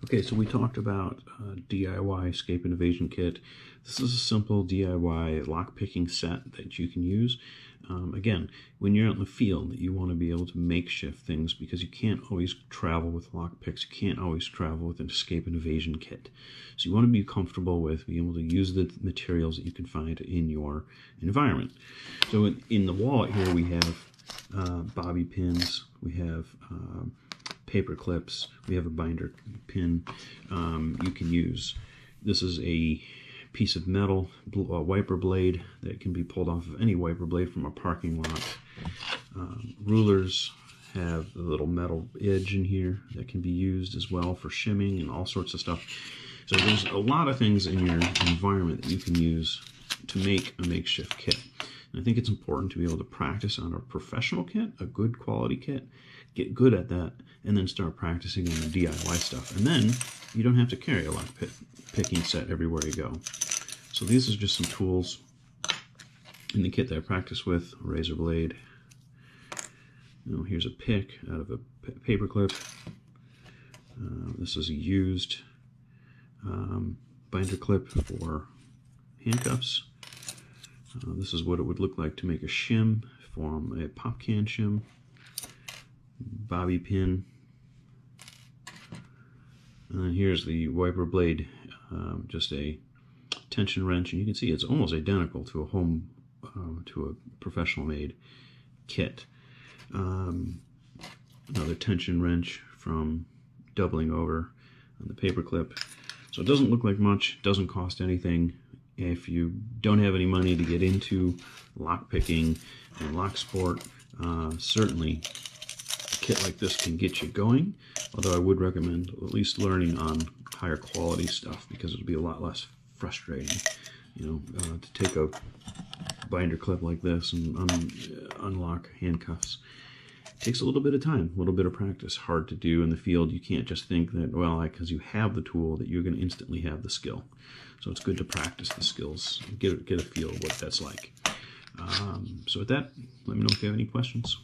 Okay, so we talked about DIY escape and evasion kit. This is a simple DIY lock-picking set that you can use. Again, when you're out in the field, you want to be able to makeshift things because you can't always travel with lock picks. You can't always travel with an escape and evasion kit. So you want to be comfortable with being able to use the materials that you can find in your environment. So in the wallet here we have bobby pins, we have paper clips, we have a binder pin you can use. This is a piece of metal, a wiper blade that can be pulled off of any wiper blade from a parking lot. Rulers have a little metal edge in here that can be used as well for shimming and all sorts of stuff. So there's a lot of things in your environment that you can use to make a makeshift kit. And I think it's important to be able to practice on a professional kit, a good quality kit, get good at that, and then start practicing on the DIY stuff. And then you don't have to carry a lock picking set everywhere you go. So these are just some tools in the kit that I practice with. A razor blade. Here's a pick out of a paper clip. This is a used binder clip for handcuffs. This is what it would look like to make a shim from a pop can shim. Bobby pin. And then here's the wiper blade, just a tension wrench, and you can see it's almost identical to a professional made kit. Another tension wrench from doubling over on the paper clip. So it doesn't look like much, doesn't cost anything. If you don't have any money to get into lock picking and lock sport, certainly a kit like this can get you going, although I would recommend at least learning on higher quality stuff because it'll be a lot less frustrating, to take a binder clip like this and unlock handcuffs. It takes a little bit of time, a little bit of practice. Hard to do in the field. You can't just think that, well, because you have the tool, that you're going to instantly have the skill. So it's good to practice the skills, get a feel of what that's like. So with that, let me know if you have any questions.